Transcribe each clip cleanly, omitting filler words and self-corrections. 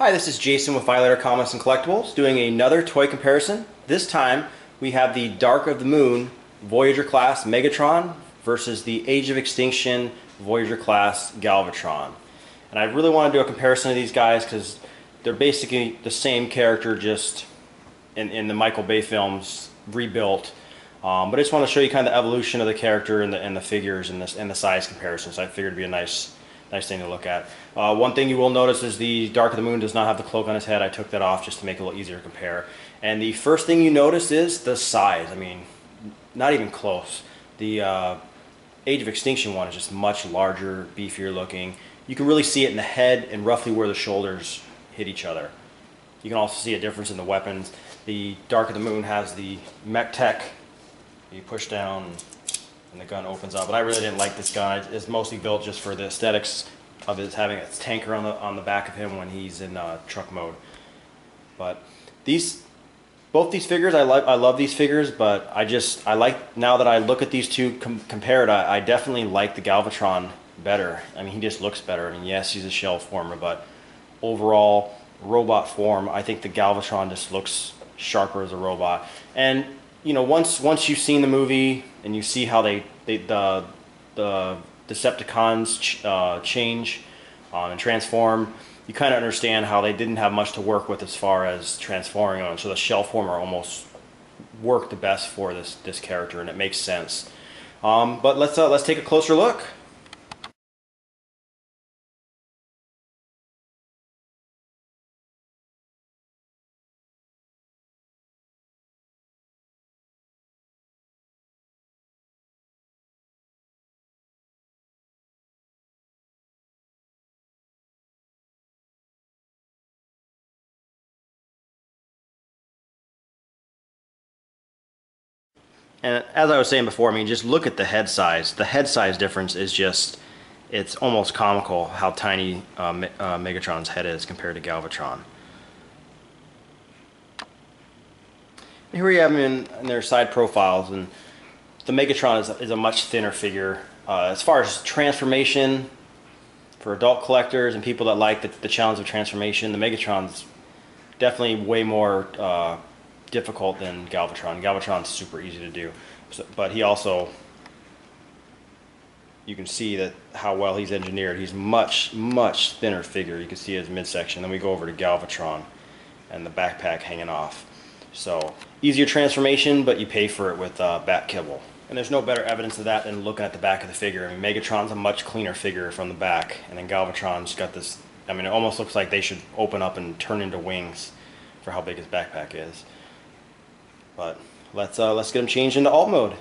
Hi, this is Jason with Violator Comics and Collectibles doing another toy comparison. This time we have the Dark of the Moon Voyager class Megatron versus the Age of Extinction Voyager class Galvatron. And I really want to do a comparison of these guys because they're basically the same character, just in the Michael Bay films rebuilt. But I just want to show you kind of the evolution of the character and the figures and the size comparisons. I figured it'd be a nice thing to look at. One thing you will notice is the Dark of the Moon does not have the cloak on his head. I took that off just to make it a little easier to compare. And the first thing you notice is the size. I mean, not even close. The Age of Extinction one is just much larger, beefier looking. You can really see it in the head and roughly where the shoulders hit each other. You can also see a difference in the weapons. The Dark of the Moon has the mech tech. You push down and the gun opens up. But I really didn't like this gun. It's mostly built just for the aesthetics of it having its tanker on the back of him when he's in truck mode. But both these figures, I love these figures, but I like, now that I look at these two compared, I definitely like the Galvatron better. I mean, he just looks better. I mean, yes, he's a shell former, but overall robot form, I think the Galvatron just looks sharper as a robot. And you know, once you've seen the movie and you see how the Decepticons change and transform, you kind of understand how they didn't have much to work with as far as transforming them. So the shell former almost worked the best for this character, and it makes sense. But let's take a closer look. And as I was saying before, I mean, just look at the head size. The head size difference is just, it's almost comical how tiny Megatron's head is compared to Galvatron. And here we have them in their side profiles, and the Megatron is a much thinner figure. As far as transformation, for adult collectors and people that like the challenge of transformation, the Megatron's definitely way more difficult than Galvatron. Galvatron's super easy to do, but he also, you can see that how well he's engineered. He's much thinner figure. You can see his midsection. Then we go over to Galvatron and the backpack hanging off. So easier transformation, but you pay for it with back kibble. And there's no better evidence of that than looking at the back of the figure. I mean, Megatron's a much cleaner figure from the back, and then Galvatron's got this, I mean, it almost looks like they should open up and turn into wings for how big his backpack is. But let's get him changed into alt mode.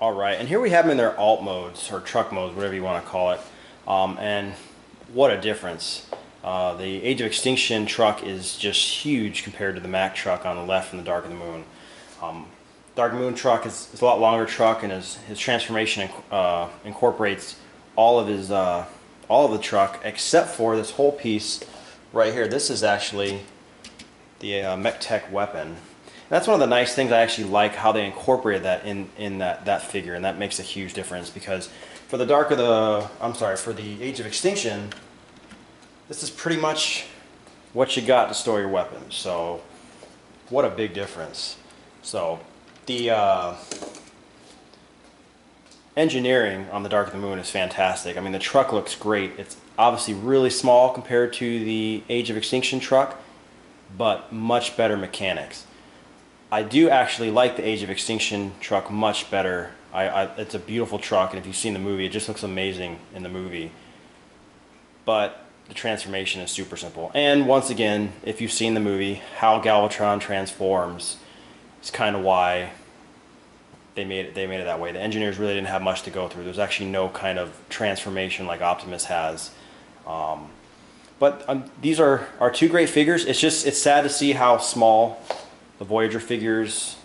Alright, and here we have them in their alt modes, or truck modes, whatever you want to call it. And what a difference. The Age of Extinction truck is just huge compared to the Mack truck on the left from the Dark of the Moon. Dark of the Moon truck is a lot longer truck, and his transformation incorporates all of the truck except for this whole piece right here. This is actually the mech tech weapon. That's one of the nice things. I actually like how they incorporated that in that figure, and that makes a huge difference, because for the for the Age of Extinction, this is pretty much what you got to store your weapons. So what a big difference. So the engineering on the Dark of the Moon is fantastic. I mean, the truck looks great. It's obviously really small compared to the Age of Extinction truck, but much better mechanics. I do actually like the Age of Extinction truck much better. It's a beautiful truck, and if you've seen the movie, it just looks amazing in the movie. but the transformation is super simple. And once again, if you've seen the movie, how Galvatron transforms is kind of why they made it that way. The engineers really didn't have much to go through. There's actually no kind of transformation like Optimus has. But these are two great figures. It's sad to see how small the Voyager figures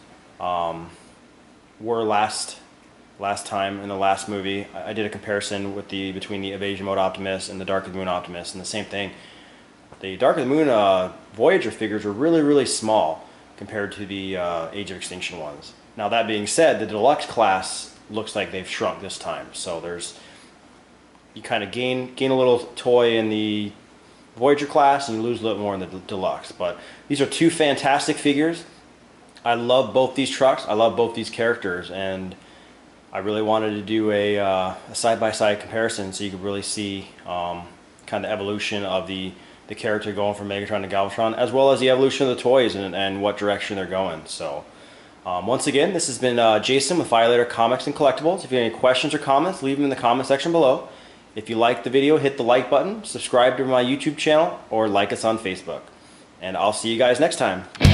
were last time in the last movie. I did a comparison with between the Evasion Mode Optimus and the Dark of the Moon Optimus, and the same thing. The Dark of the Moon Voyager figures are really small compared to the Age of Extinction ones. Now that being said, the deluxe class looks like they've shrunk this time. So you kind of gain a little toy in the Voyager class and you lose a little more in the deluxe. But these are two fantastic figures. I love both these trucks. I love both these characters, and I really wanted to do a side-by-side comparison so you could really see kind of the evolution of the character going from Megatron to Galvatron, as well as the evolution of the toys and what direction they're going. So once again, this has been Jason with Violator Comics and Collectibles. If you have any questions or comments, leave them in the comment section below. If you liked the video, hit the like button, subscribe to my YouTube channel, or like us on Facebook. And I'll see you guys next time.